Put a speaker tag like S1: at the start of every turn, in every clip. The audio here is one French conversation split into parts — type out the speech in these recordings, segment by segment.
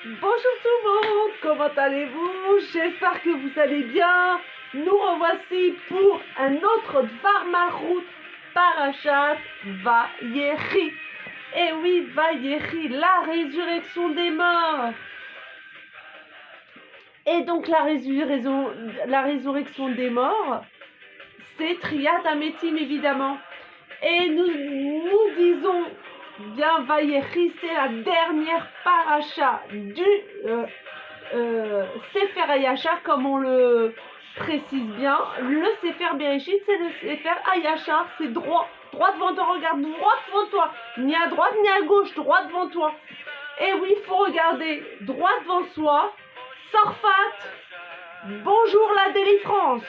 S1: Bonjour tout le monde, comment allez-vous? J'espère que vous allez bien. Nous revoici pour un autre Dvar Malchut Parashat Vayechi. Et oui, Vayechi, la résurrection des morts. Et donc la résurrection des morts, c'est Triat Ametim évidemment. Et nous disons bien Vayechi, c'est la dernière paracha du Sefer Hayashar, comme on le précise bien. Le Sefer Bereshit, c'est le Sefer Hayashar, c'est droit. Droit devant toi, regarde droit devant toi. Ni à droite ni à gauche, droit devant toi. Et oui, il faut regarder droit devant soi. Sarfat, bonjour la délivrance.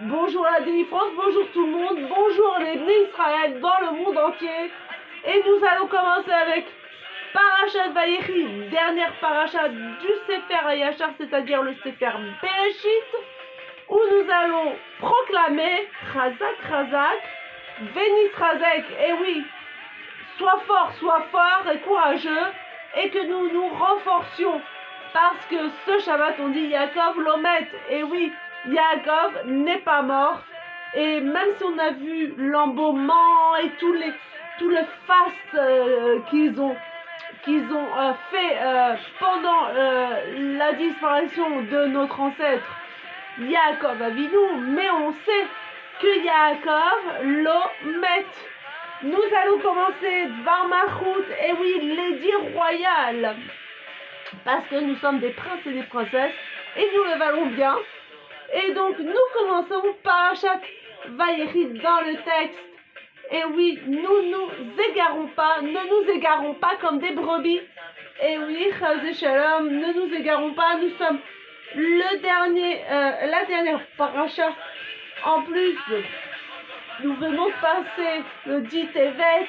S1: Bonjour la délivrance, bonjour tout le monde. Bonjour les Bnei Israël dans le monde entier. Et nous allons commencer avec Parashat Vayechi, dernière parashat du Sefer Hayashar, c'est-à-dire le Sefer Bereshit, où nous allons proclamer Chazak Chazak, Vénis Chazek, et oui, sois fort et courageux, et que nous nous renforcions, parce que ce Shabbat on dit Yaakov Lomet, et oui, Yaakov n'est pas mort, et même si on a vu l'embaumement et tout le faste qu'ils ont fait pendant la disparition de notre ancêtre Yaakov Avinu, mais on sait que Yaakov Lomet. Nous allons commencer Dvar Malchut, et oui, l'édit royal, parce que nous sommes des princes et des princesses, et nous le valons bien. Et donc nous commençons Parashat Vayechi dans le texte. Et oui, ne nous égarons pas comme des brebis. Et oui, Chazé Shalom, ne nous égarons pas, nous sommes la dernière paracha. En plus, nous venons de passer le dit Tevet,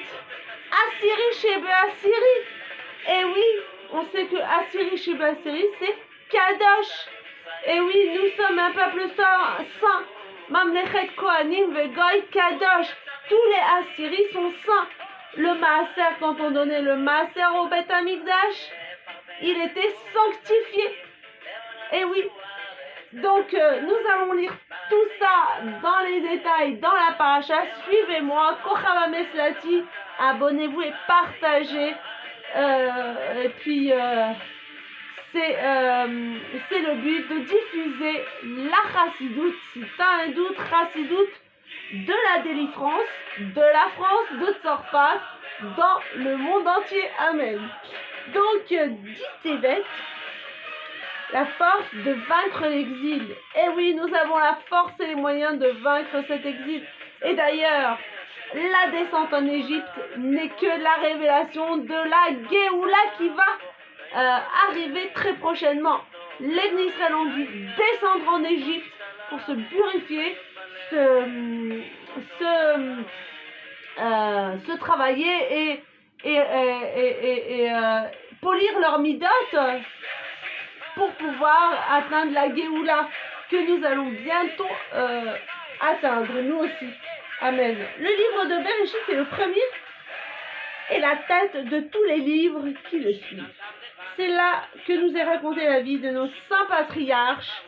S1: Assyrie Shebe Assyrie. Et oui, on sait que Assyrie Shebe Assyrie, c'est Kadosh. Et oui, nous sommes un peuple saint. Mamlechet Kohanim Vegoy Kadosh. Tous les Assyries sont saints. Le Maaser, quand on donnait le Maaser au Beth Amikdash, il était sanctifié. Et oui. Donc, nous allons lire tout ça dans les détails, dans la paracha. Suivez-moi. Kochavameslati. Abonnez-vous et partagez. Et puis, c'est le but de diffuser la chassidoute. Si tu as un doute, chassidoute de la délivrance, de la France, de Tzorfat, dans le monde entier. Amen. Donc, dit Tevet, la force de vaincre l'exil. Et oui, nous avons la force et les moyens de vaincre cet exil. Et d'ailleurs, la descente en Égypte n'est que la révélation de la Géoula qui va arriver très prochainement. Les Bnei Israël ont dû descendre en Égypte pour se purifier, se travailler et polir leur midote pour pouvoir atteindre la Géoula que nous allons bientôt atteindre, nous aussi. Amen. Le livre de Bereshit est le premier et la tête de tous les livres qui le suivent. C'est là que nous est racontée la vie de nos saints patriarches,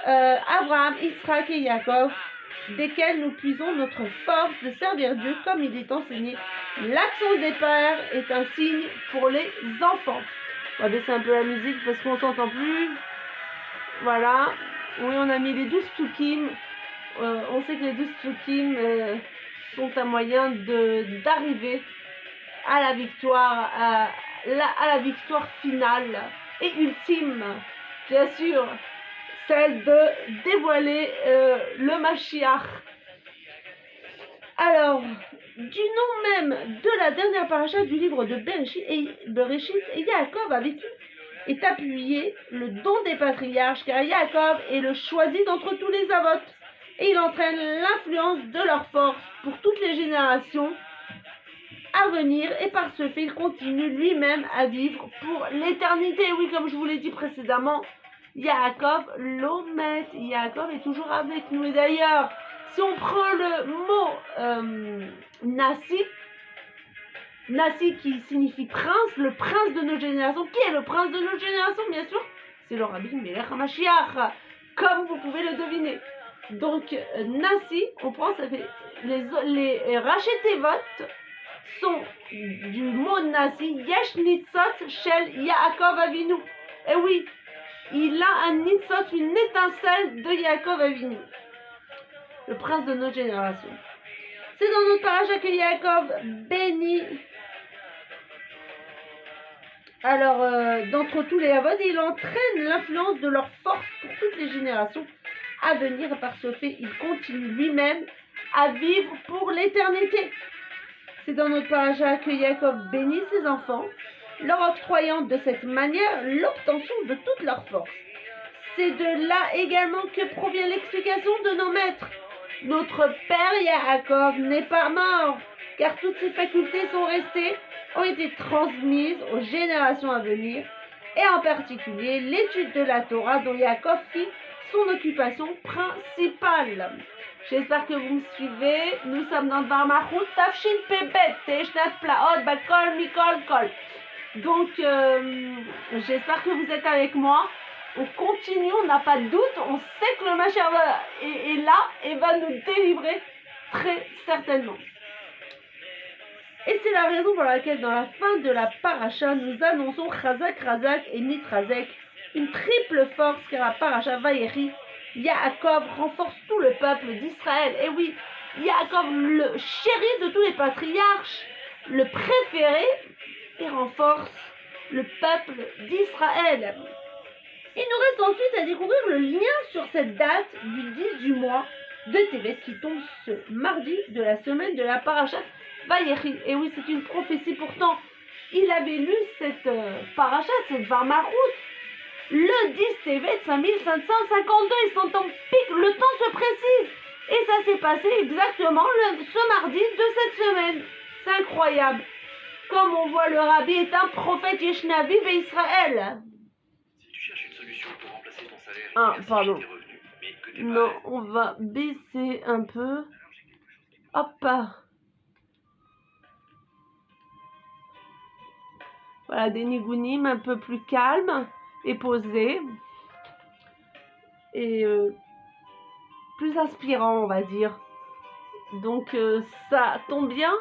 S1: Abraham, Israël et Yaakov, desquels nous puisons notre force de servir Dieu comme il est enseigné. L'action des pères est un signe pour les enfants. On va baisser un peu la musique parce qu'on ne s'entend plus. Voilà. Oui, on a mis les 12 psukim. On sait que les 12 psukim sont un moyen d'arriver à la victoire, à la victoire finale et ultime, bien sûr, celle de dévoiler le Mashiach. Alors, du nom même de la dernière paracha du livre de Bereshit, et Yaakov est appuyé le don des patriarches, car Yaakov est le choisi d'entre tous les avots, et il entraîne l'influence de leur force pour toutes les générations à venir, et par ce fait, il continue lui-même à vivre pour l'éternité. Oui, comme je vous l'ai dit précédemment, Yaakov Lomet, Yaakov est toujours avec nous. Et d'ailleurs, si on prend le mot Nassi, Nasi qui signifie prince, le prince de nos générations. Qui est le prince de nos générations? Bien sûr, c'est le Rabbi Melech HaMashiach, comme vous pouvez le deviner. Donc, Nasi, on prend, ça fait les Rachetevot sont du mot Nasi, Yesh Nitzot Shel Yaakov Avinu. Et oui, il a un Nitzot, une étincelle de Yaakov Avinu, le prince de nos générations. C'est dans notre paracha que Yaakov bénit. Alors, d'entre tous les avodes, il entraîne l'influence de leur force pour toutes les générations à venir. Par ce fait, il continue lui-même à vivre pour l'éternité. C'est dans notre paracha que Yaakov bénit ses enfants, leur octroyant de cette manière l'obtention de toute leur force. C'est de là également que provient l'explication de nos maîtres. Notre père Yaakov n'est pas mort, car toutes ses facultés sont restées, ont été transmises aux générations à venir, et en particulier l'étude de la Torah dont Yaakov fit son occupation principale. J'espère que vous me suivez. Nous sommes dans Dvar Malchut, Tafshin Pebet, Teshnat Plaot, Bakol, Mikol, Kol. Donc, j'espère que vous êtes avec moi. On continue, on n'a pas de doute. On sait que le Mashiach est là et va nous délivrer très certainement. Et c'est la raison pour laquelle dans la fin de la paracha, nous annonçons Chazak, Razak et Nitrazek, une triple force car la paracha Vayechi, Yaakov renforce tout le peuple d'Israël. Et oui, Yaakov, le chéri de tous les patriarches, le préféré, et renforce le peuple d'Israël. Il nous reste ensuite à découvrir le lien sur cette date du 10 du mois de Tevet qui tombe ce mardi de la semaine de la paracha Vayechi. Et oui, c'est une prophétie pourtant. Il avait lu cette paracha, cette Dvar Malchut, le 10 Tevet 5552. Ils sont en pic, le temps se précise. Et ça s'est passé exactement ce mardi de cette semaine. C'est incroyable. Comme on voit, le Rabbi est un prophète Yeshnavi Israël.
S2: Si tu cherches une solution pour remplacer ton salaire,
S1: Pardon.
S2: tes revenus, mais que t'es
S1: Non,
S2: pas...
S1: on va baisser un peu. Hop. Voilà, des nigounim un peu plus calmes et posés. Et plus inspirants, on va dire. Donc, ça tombe bien.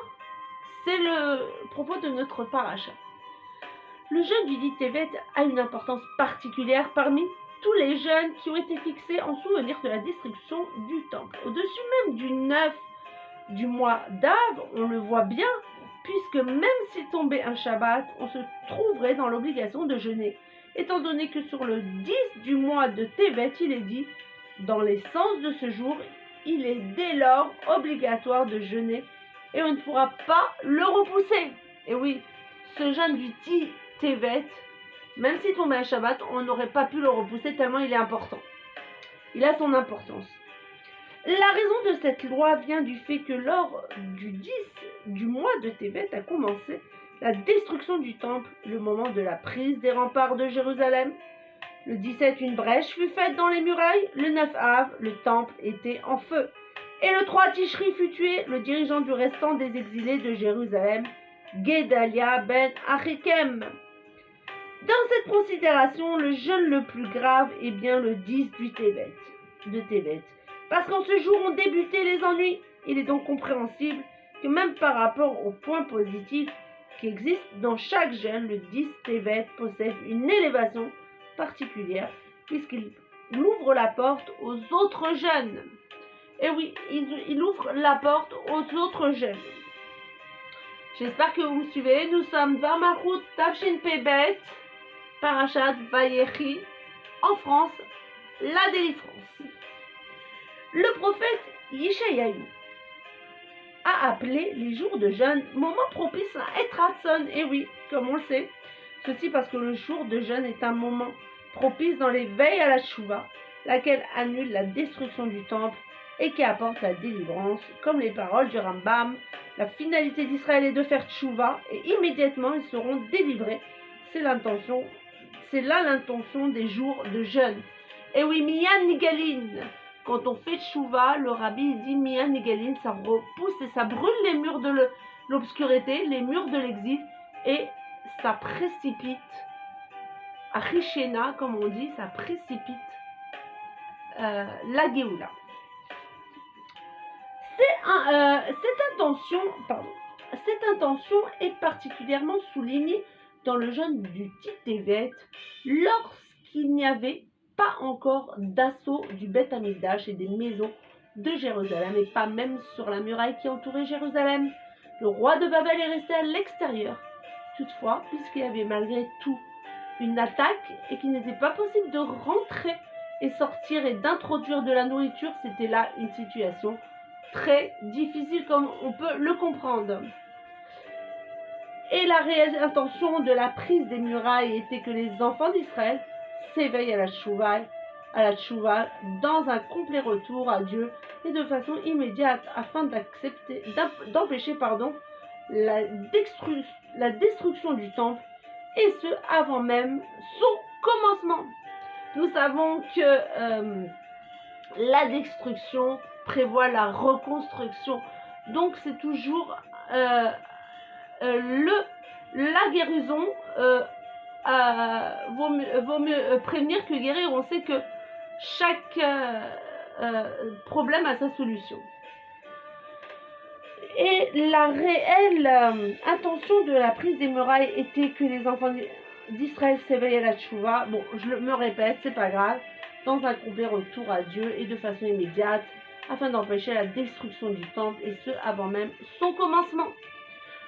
S1: C'est le propos de notre paracha. Le jeûne du 10 Tevet a une importance particulière parmi tous les jeûnes qui ont été fixés en souvenir de la destruction du temple. Au-dessus même du 9 du mois d'Av, on le voit bien, puisque même s'il tombait un Shabbat, on se trouverait dans l'obligation de jeûner, étant donné que sur le 10 du mois de Tevet, il est dit, dans les sens de ce jour, il est dès lors obligatoire de jeûner et on ne pourra pas le repousser. Et oui, ce jeûne du 10 Tevet, même s'il tombait un Shabbat, on n'aurait pas pu le repousser tellement il est important. Il a son importance. La raison de cette loi vient du fait que lors du 10 du mois de Tevet a commencé la destruction du temple, le moment de la prise des remparts de Jérusalem. Le 17, une brèche fut faite dans les murailles. Le 9 Av, le temple était en feu. Et le 3 Tishri fut tué, le dirigeant du restant des exilés de Jérusalem, Gedalia ben Achikem. Dans cette considération, le jeûne le plus grave est bien le 10 du Tevet, de Tevet. Parce qu'en ce jour ont débuté les ennuis. Il est donc compréhensible que même par rapport aux points positifs qui existent dans chaque jeûne, le 10 Tevet possède une élévation particulière puisqu'il ouvre la porte aux autres jeûnes. Et oui, il ouvre la porte aux autres jeûnes. J'espère que vous me suivez. Nous sommes Dvar Malchut Tafshin Pebet, Parashat Vayechi, en France, la délivrance. Le prophète Yeshayahu a appelé les jours de jeûne moment propice à être Hatson. Et oui, comme on le sait, ceci parce que le jour de jeûne est un moment propice dans les veilles à la Tchouva, laquelle annule la destruction du temple et qui apporte la délivrance, comme les paroles du Rambam. La finalité d'Israël est de faire tchouva et immédiatement ils seront délivrés. C'est là l'intention des jours de jeûne. Et oui, Miyan Nigalin, quand on fait tchouva, le rabbi dit Miyan Nigalin, ça repousse et ça brûle les murs l'obscurité, les murs de l'exil, et ça précipite, à Richena, comme on dit, ça précipite la Géoula. Cette intention est particulièrement soulignée dans le jeûne du Titevet, lorsqu'il n'y avait pas encore d'assaut du Beth Amikdash et des maisons de Jérusalem, et pas même sur la muraille qui entourait Jérusalem. Le roi de Babel est resté à l'extérieur. Toutefois, puisqu'il y avait malgré tout une attaque et qu'il n'était pas possible de rentrer et sortir et d'introduire de la nourriture, c'était là une situation très difficile comme on peut le comprendre. Et la réelle intention de la prise des murailles était que les enfants d'Israël s'éveillent à la tchouva dans un complet retour à Dieu et de façon immédiate afin d'empêcher la destruction du temple, et ce avant même son commencement. Nous savons que la destruction prévoit la reconstruction, donc c'est toujours la guérison. Vaut mieux prévenir que guérir. On sait que chaque problème a sa solution. Et la réelle intention de la prise des murailles était que les enfants d'Israël s'éveillent à la tchouva. Bon, je me répète, c'est pas grave, dans un complet retour à Dieu et de façon immédiate, afin d'empêcher la destruction du temple, et ce avant même son commencement.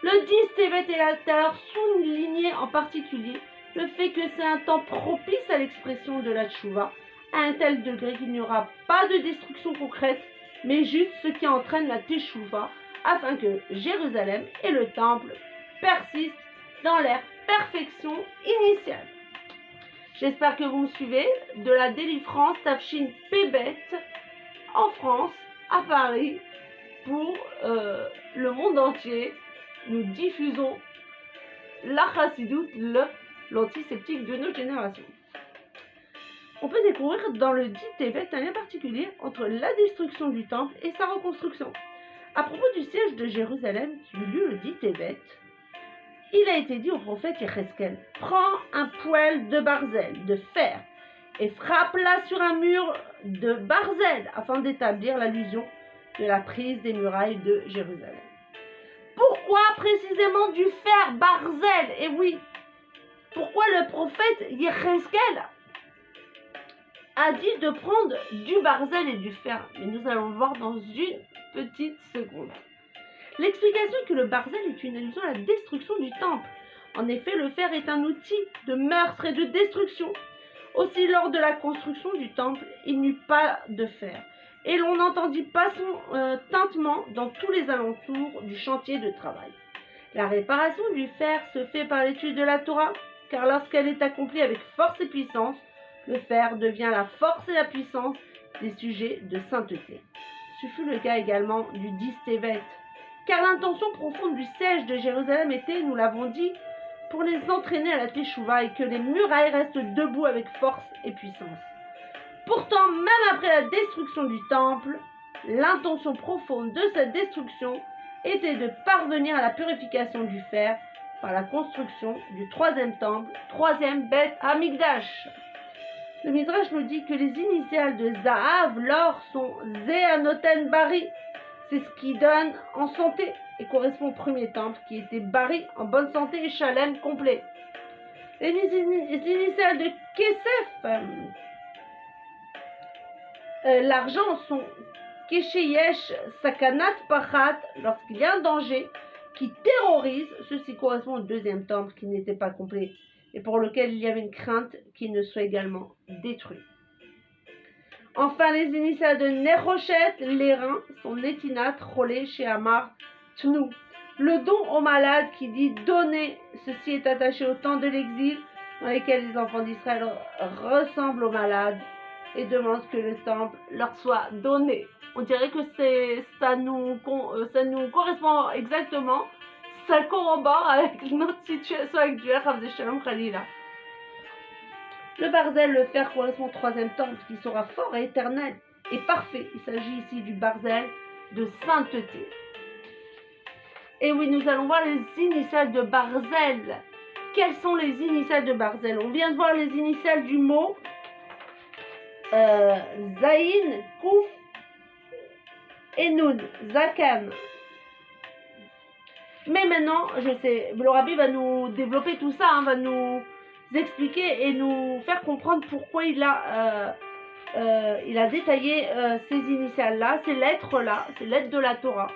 S1: Le 10 Tevet et la terre soulignait en particulier le fait que c'est un temps propice à l'expression de la tchouva, à un tel degré qu'il n'y aura pas de destruction concrète, mais juste ce qui entraîne la teshuva, afin que Jérusalem et le temple persistent dans leur perfection initiale. J'espère que vous me suivez. De la délivrance Tafshin Pébet en France, à Paris, pour le monde entier. Nous diffusons la chassidoute, l'antiseptique de notre génération. On peut découvrir dans le dit Tevet un lien particulier entre la destruction du temple et sa reconstruction. À propos du siège de Jérusalem qui eut lieu le dit Tevet, il a été dit au prophète Yecheskel: prends un poêle de barzel, de fer, et frappe-la sur un mur de barzel, afin d'établir l'allusion de la prise des murailles de Jérusalem. Pourquoi précisément du fer barzel? Et oui, pourquoi le prophète Yecheskel a dit de prendre du barzel et du fer? Mais nous allons le voir dans une petite seconde. L'explication est que le barzel est une allusion à la destruction du temple. En effet, le fer est un outil de meurtre et de destruction. Aussi, lors de la construction du temple, il n'y eut pas de fer, et l'on n'entendit pas son tintement dans tous les alentours du chantier de travail. La réparation du fer se fait par l'étude de la Torah, car lorsqu'elle est accomplie avec force et puissance, le fer devient la force et la puissance des sujets de sainteté. Ce fut le cas également du 10 Tevet, car l'intention profonde du siège de Jérusalem était, nous l'avons dit, pour les entraîner à la teshuva et que les murailles restent debout avec force et puissance. Pourtant, même après la destruction du temple, l'intention profonde de cette destruction était de parvenir à la purification du fer par la construction du troisième temple, troisième Beth Amikdash. Le Midrash nous dit que les initiales de Zahav, l'or, sont Zéanoten Bari. C'est ce qui donne en santé et correspond au premier temple qui était Bari, en bonne santé et Shalem complet. Les initiales de Kesef, l'argent, sont Kesheyesh Sakanat Pachat, lorsqu'il y a un danger qui terrorise. Ceci correspond au deuxième temple qui n'était pas complet et pour lequel il y avait une crainte qu'il ne soit également détruit. Enfin, les initiales de Nerochet, les reins, sont Netinat, Cholé, Shehamar, Tnou. Le don aux malades qui dit donner, ceci est attaché au temps de l'exil, dans lequel les enfants d'Israël ressemblent aux malades et demandent que le temple leur soit donné. On dirait que ça nous correspond exactement, ça corrobore avec notre situation actuelle, Rav Shalom Khalila. Le barzel, le fer, correspond au troisième temple qui sera fort et éternel et parfait. Il s'agit ici du barzel de sainteté. Et oui, nous allons voir les initiales de Barzel. Quelles sont les initiales de Barzel? On vient de voir les initiales du mot Zaïn, Kouf et Noun, Zakan. Mais maintenant, je sais, le Rabbi va nous développer tout ça, va nous expliquer et nous faire comprendre pourquoi il a détaillé ces initiales-là, ces lettres-là, ces lettres de la Torah.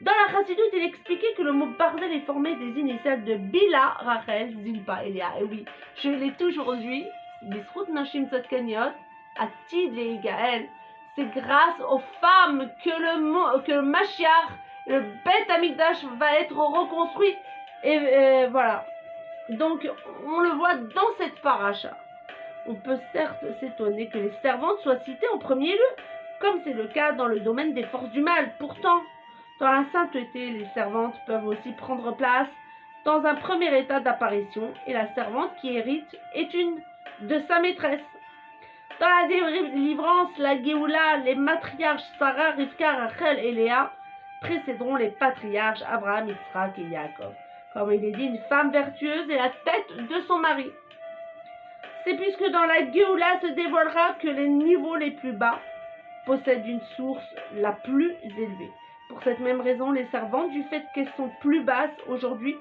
S1: Dans la Chassidut, il expliquait que le mot Barzel est formé des initiales de Bila, Rachel, Zilpa, Elia. Et oui, je l'ai toujours dit, Bisrout Nashim Tzadkaniot, Atid et Gaël. C'est grâce aux femmes que le Mashiach, le Beth Amikdash va être reconstruit. Et voilà. Donc, on le voit dans cette paracha. On peut certes s'étonner que les servantes soient citées en premier lieu, comme c'est le cas dans le domaine des forces du mal. Pourtant, dans la sainteté, les servantes peuvent aussi prendre place dans un premier état d'apparition, et la servante qui hérite est une de sa maîtresse. Dans la délivrance, la Géoula, les matriarches Sarah, Rivka, Rachel et Léa précéderont les patriarches Abraham, Yitzhak et Yaakov. Comme il est dit, une femme vertueuse est la tête de son mari. C'est puisque dans la Géoula se dévoilera que les niveaux les plus bas possèdent une source la plus élevée. Pour cette même raison, les servantes, du fait qu'elles sont plus basses aujourd'hui,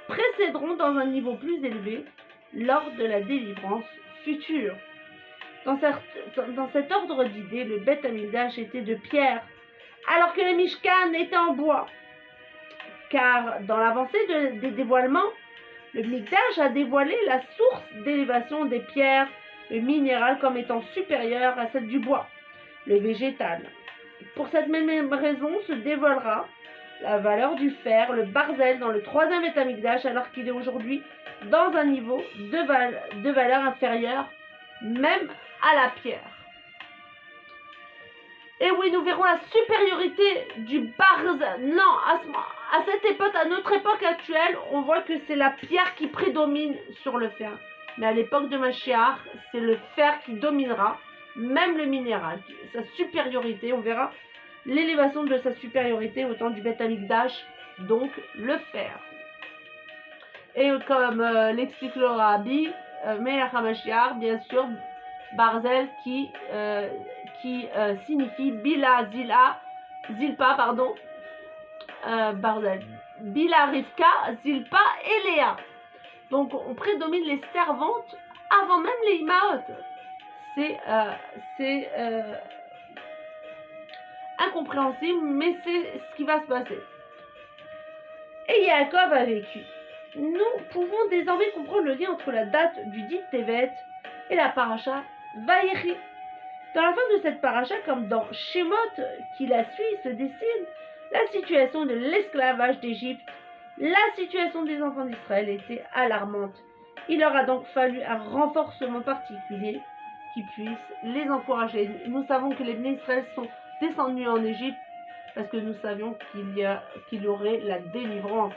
S1: précéderont dans un niveau plus élevé lors de la délivrance future. Dans cet ordre d'idées, le Beth Amikdash était de pierre, alors que le Mishkan était en bois. Car dans l'avancée des dévoilements, le Mikdash a dévoilé la source d'élévation des pierres, le minéral comme étant supérieur à celle du bois, le végétal. Pour cette même raison se dévoilera la valeur du fer, le barzel, dans le troisième Beth Amikdash, alors qu'il est aujourd'hui dans un niveau de valeur inférieure même à la pierre. Et oui, nous verrons la supériorité du barzel. Non, à cette époque, à notre époque actuelle, on voit que c'est la pierre qui prédomine sur le fer. Mais à l'époque de Mashiach, c'est le fer qui dominera, même le minéral. Sa supériorité, on verra l'élévation de sa supériorité au temps du Beth Amikdash, donc le fer. Et comme l'explique le Rabbi, Melech HaMashiach, bien sûr, Barzel qui signifie Bila, Zilpa, pardon, Barzel. Bila, Rivka, Zilpa et Léa. Donc on prédomine les servantes avant même les Imaot. C'est incompréhensible, mais c'est ce qui va se passer. Et Yaakov a vécu. Nous pouvons désormais comprendre le lien entre la date du dit Tevet et la paracha Vayechi. Dans la fin de cette paracha, comme dans Shemot qui la suit, se dessine la situation de l'esclavage d'Égypte. La situation des enfants d'Israël était alarmante. Il leur a donc fallu un renforcement particulier qui puisse les encourager. Nous savons que les Bnei Israël sont descendus en Égypte parce que nous savions qu'il y aurait la délivrance.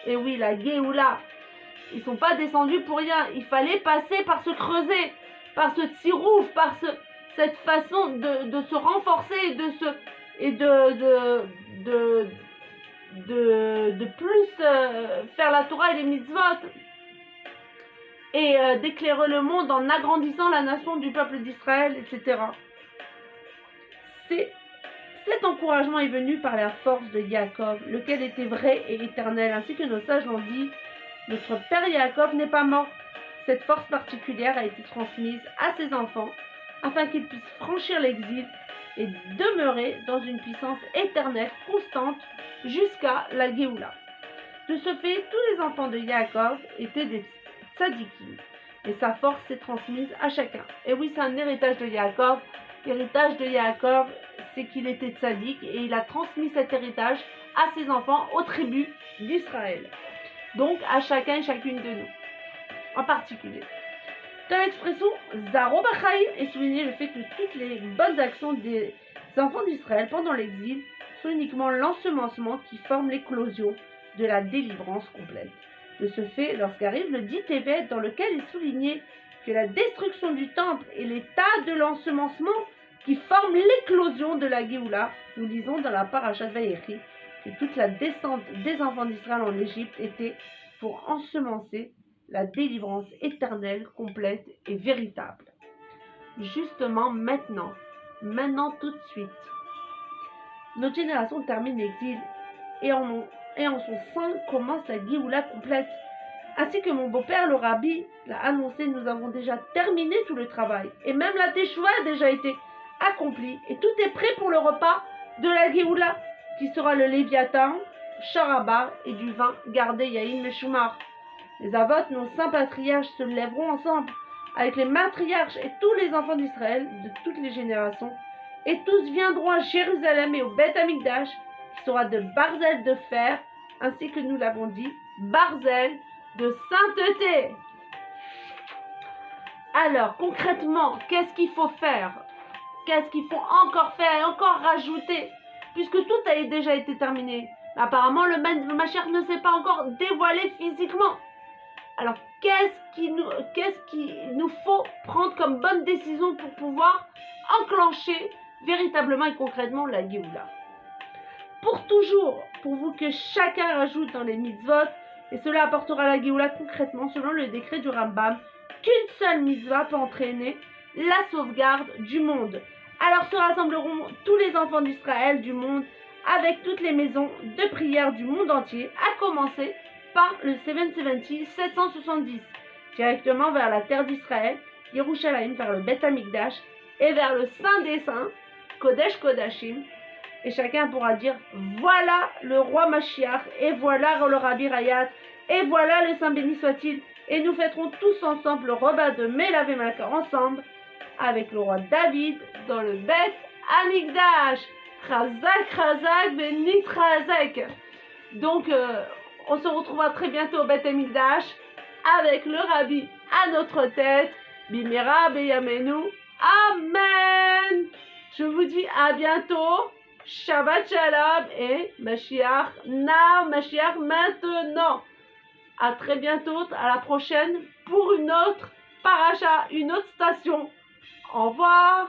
S1: Et oui, la Géoula, ils ne sont pas descendus pour rien. Il fallait passer par ce creuset, par ce tirouf, par cette façon de se renforcer et de plus faire la Torah et les mitzvot et d'éclairer le monde en agrandissant la nation du peuple d'Israël, etc. Cet encouragement est venu par la force de Yaakov, lequel était vrai et éternel, ainsi que nos sages l'ont dit. Notre père Yaakov n'est pas mort. Cette force particulière a été transmise à ses enfants, afin qu'ils puissent franchir l'exil et demeurer dans une puissance éternelle, constante, jusqu'à la Géoula. De ce fait, tous les enfants de Yaakov étaient des tzadikim, et sa force s'est transmise à chacun. Et oui, c'est un héritage de Yaakov. L'héritage de Yaakov, c'est qu'il était tzadik, et il a transmis cet héritage à ses enfants, aux tribus d'Israël. Donc, à chacun et chacune de nous, en particulier. Dans l'expression Zaro Bachaim est souligné le fait que toutes les bonnes actions des enfants d'Israël pendant l'exil sont uniquement l'ensemencement qui forme l'éclosion de la délivrance complète. De ce fait, lorsqu'arrive le dit Tevet, dans lequel est souligné que la destruction du temple est l'état de l'ensemencement qui forme l'éclosion de la Géoula, nous lisons dans la paracha de Vayechi que toute la descente des enfants d'Israël en Égypte était pour ensemencer la délivrance éternelle, complète et véritable. Justement maintenant tout de suite, notre génération termine l'exil et en son sein commence la Géoula complète. Ainsi que mon beau-père, le rabbi, l'a annoncé, nous avons déjà terminé tout le travail. Et même la Teshuva a déjà été accomplie. Et tout est prêt pour le repas de la Géoula, qui sera le Léviathan, Charabar et du vin gardé Yaïn Meshumar. Les Avot, nos saints patriarches, se lèveront ensemble avec les matriarches et tous les enfants d'Israël de toutes les générations. Et tous viendront à Jérusalem et au Beth Amikdash, qui sera de barzel de fer, ainsi que nous l'avons dit, barzel de sainteté. Alors, concrètement, qu'est-ce qu'il faut faire? Qu'est-ce qu'il faut encore faire et encore rajouter? Puisque tout a déjà été terminé. Apparemment, le Mashiach ne s'est pas encore dévoilé physiquement. Alors, qu'est-ce qu'il nous faut prendre comme bonne décision pour pouvoir enclencher véritablement et concrètement la Géoula? Pour toujours, pour vous que chacun rajoute dans les mitzvot, et cela apportera la Géoula concrètement selon le décret du Rambam, qu'une seule mitzvah peut entraîner la sauvegarde du monde. Alors se rassembleront tous les enfants d'Israël du monde avec toutes les maisons de prière du monde entier, à commencer par le 770, 770, directement vers la terre d'Israël, Yerushalayim, vers le Beth Amikdash, et vers le Saint des Saints, Kodesh Kodashim, et chacun pourra dire, voilà le roi Mashiach, et voilà le Rabbi Rayat, et voilà le Saint béni soit-il, et nous fêterons tous ensemble le repas de Melavé Malka ensemble, avec le roi David, dans le Beth Amikdash. Chazak, Chazak, Benit Chazak. Donc, on se retrouvera très bientôt au Beth Amikdash avec le Rabbi à notre tête. Bimera Beyamenu. Amen. Je vous dis à bientôt. Shabbat Shalom et Mashiach now, Mashiach maintenant. À très bientôt, à la prochaine pour une autre paracha, une autre station. Au revoir.